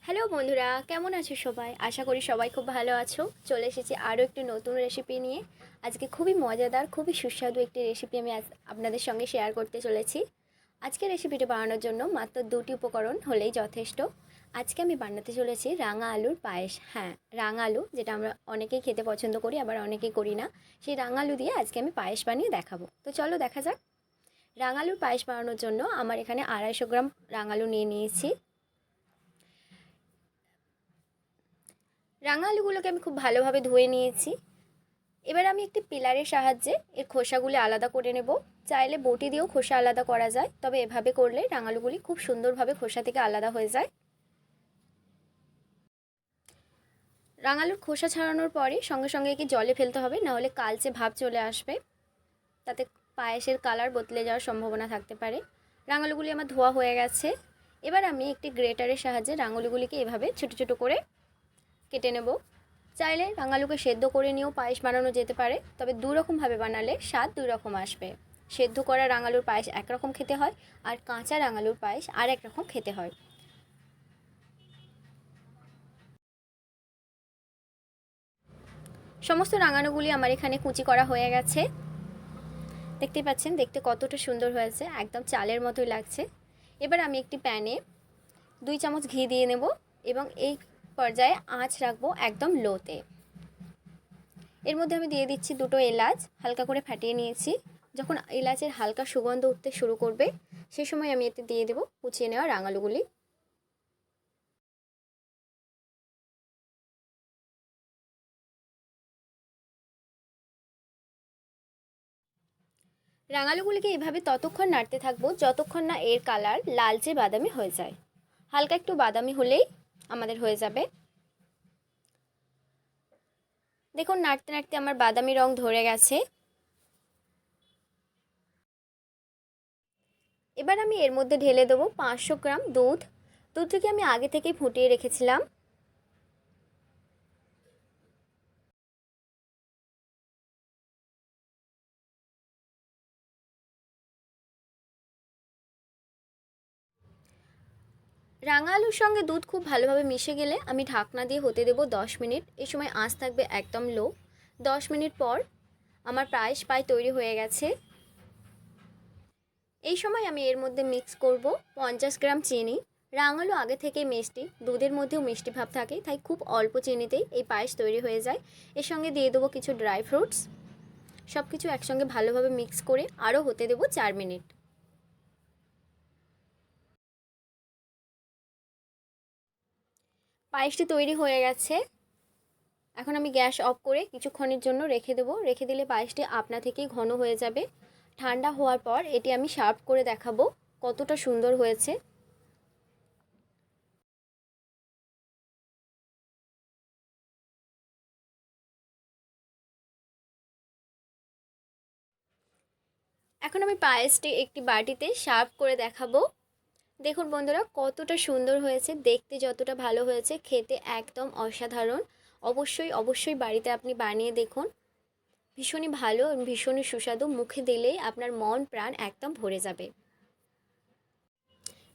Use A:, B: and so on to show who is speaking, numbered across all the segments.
A: Hello বন্ধুরা, কেমন আছো সবাই? আশা করি সবাই খুব ভালো আছো। চলে এসেছি আরও একটি নতুন রেসিপি নিয়ে। আজকে খুবই মজাদার, খুবই সুস্বাদু একটি রেসিপি আমি আজ আপনাদের সঙ্গে শেয়ার করতে চলেছি। আজকে রেসিপিটা বানানোর জন্য মাত্র দুটি উপকরণ হলেই যথেষ্ট। আজকে আমি বানাতে চলেছি রাঙা আলুর পায়েস। হ্যাঁ, রাঙা আলু, যেটা আমরা অনেকেই খেতে পছন্দ করি, আবার অনেকেই করি না। সেই রাঙা আলু দিয়ে আজকে আমি পায়েস বানিয়ে দেখাবো। তো চলো দেখা যাক। রাঙা আলুর পায়েস বানানোর জন্য আমার এখানে 250 গ্রাম রাঙা আলু নিয়ে নিয়েছি। রাঙা আলুগুলোকে আমি খুব ভালোভাবে ধুয়ে নিয়েছি। এবার আমি একটি পিলারের সাহায্যে এর খোসাগুলি আলাদা করে নেব। চাইলে বটি দিয়েও খোসা আলাদা করা যায়, তবে এভাবে করলে রাঙালুগুলি খুব সুন্দরভাবে খোসা থেকে আলাদা হয়ে যায়। রাঙালুর খোসা ছাড়ানোর পরে সঙ্গে সঙ্গে একে জলে ফেলতে হবে, নাহলে কালচে ভাব চলে আসবে, তাতে পায়েসের কালার বদলে যাওয়ার সম্ভাবনা থাকতে পারে। রাঙালুগুলি আমার ধোয়া হয়ে গেছে। এবার আমি একটি গ্রেটারের সাহায্যে রাঙালুগুলিকে এভাবে ছোটো ছোটো করে কেটে নেব। চাইলে রাঙালুকে সেদ্ধ করে নিয়েও পায়েস বানানো যেতে পারে, তবে দুরকমভাবে বানালে স্বাদ দুই রকম আসবে। সেদ্ধ করা রাঙালুর পায়েস একরকম খেতে হয়, আর কাঁচা রাঙালুর পায়েস আর এক রকম খেতে হয়। সমস্ত রাঙালুগুলি আমার এখানে কুচি করা হয়ে গেছে। দেখতেই পাচ্ছেন দেখতে কতটা সুন্দর হয়েছে, একদম চালের মতোই লাগছে। এবার আমি একটি প্যানে 2 চামচ ঘি দিয়ে নেব এবং এই পর্যায়ে আঁচ রাখবো একদম লোতে। এর মধ্যে আমি দিয়ে দিচ্ছি 2টো এলাচ, হালকা করে ফাটিয়ে নিয়েছি। যখন এলাচের হালকা সুগন্ধ উঠতে শুরু করবে, সেই সময় আমি এতে দিয়ে দেবো কুচিয়ে নেওয়া রাঙালুগুলি। রাঙালুগুলিকে এভাবে ততক্ষণ নাড়তে থাকবো যতক্ষণ না এর কালার লালচে বাদামি হয়ে যায়। হালকা একটু বাদামি হলেই আমাদের হয়ে যাবে। দেখুন নাড়তে নাড়তে আমার বাদামি রং ধরে গেছে। এবার আমি এর মধ্যে ঢেলে দেবো 500 গ্রাম দুধ। দুধটাকে আমি আগে থেকেই ফুটিয়ে রেখেছিলাম। রাঙা আলুর সঙ্গে দুধ খুব ভালোভাবে মিশে গেলে আমি ঢাকনা দিয়ে হতে দেবো 10 মিনিট। এই সময় আঁচ থাকবে একদম লো। 10 মিনিট পর আমার পায়েস প্রায় তৈরি হয়ে গেছে। এই সময় আমি এর মধ্যে মিক্স করব 50 গ্রাম চিনি। রাঙালু আগে থেকে মিষ্টি, দুধের মধ্যেও মিষ্টি ভাব থাকে, তাই খুব অল্প চিনিতেই এই পায়েস তৈরি হয়ে যায়। এর সঙ্গে দিয়ে দেবো কিছু ড্রাই ফ্রুটস। সব কিছু একসঙ্গে ভালোভাবে মিক্স করে আরও হতে দেবো 4 মিনিট। পায়েসটি তৈরি হয়ে গেছে। এখন আমি গ্যাস অফ করে কিছুক্ষণের জন্য রেখে দেবো। রেখে দিলে পায়েসটি আপনা থেকেই ঘন হয়ে যাবে। ঠান্ডা হওয়ার পর এটি আমি সার্ভ করে দেখাবো কতটা সুন্দর হয়েছে। এখন আমি পায়েসটি একটি বাটিতে সার্ভ করে দেখাবো। দেখুন বন্ধুরা কতটা সুন্দর হয়েছে, দেখতে যতটা ভালো হয়েছে খেতে একদম অসাধারণ। অবশ্যই অবশ্যই বাড়িতে আপনি বানিয়ে দেখুন। ভীষণই ভালো, ভীষণই সুস্বাদু, মুখে দিলেই আপনার মন প্রাণ একদম ভরে যাবে।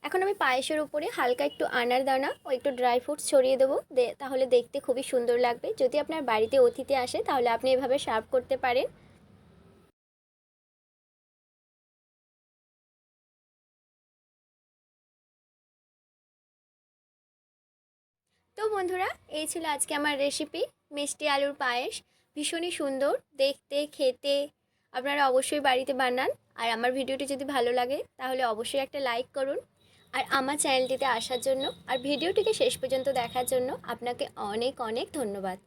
A: এখন আমি পায়েসের উপরে হালকা একটু আনার দানা ও একটু ড্রাই ফ্রুটস ছড়িয়ে দেবো, তাহলে দেখতে খুবই সুন্দর লাগবে। যদি আপনার বাড়িতে অতিথি আসে তাহলে আপনি এভাবে সার্ভ করতে পারেন। তো বন্ধুরা, এই ছিল আজকে আমার রেসিপি মিষ্টি আলুর পায়েস। ভীষণই সুন্দর দেখতে, খেতে। আপনারা অবশ্যই বাড়িতে বানান। আর আমার ভিডিওটি যদি ভালো লাগে তাহলে অবশ্যই একটা লাইক করুন। আর আমার চ্যানেলটিতে আসার জন্য আর ভিডিওটিকে শেষ পর্যন্ত দেখার জন্য আপনাকে অনেক অনেক ধন্যবাদ।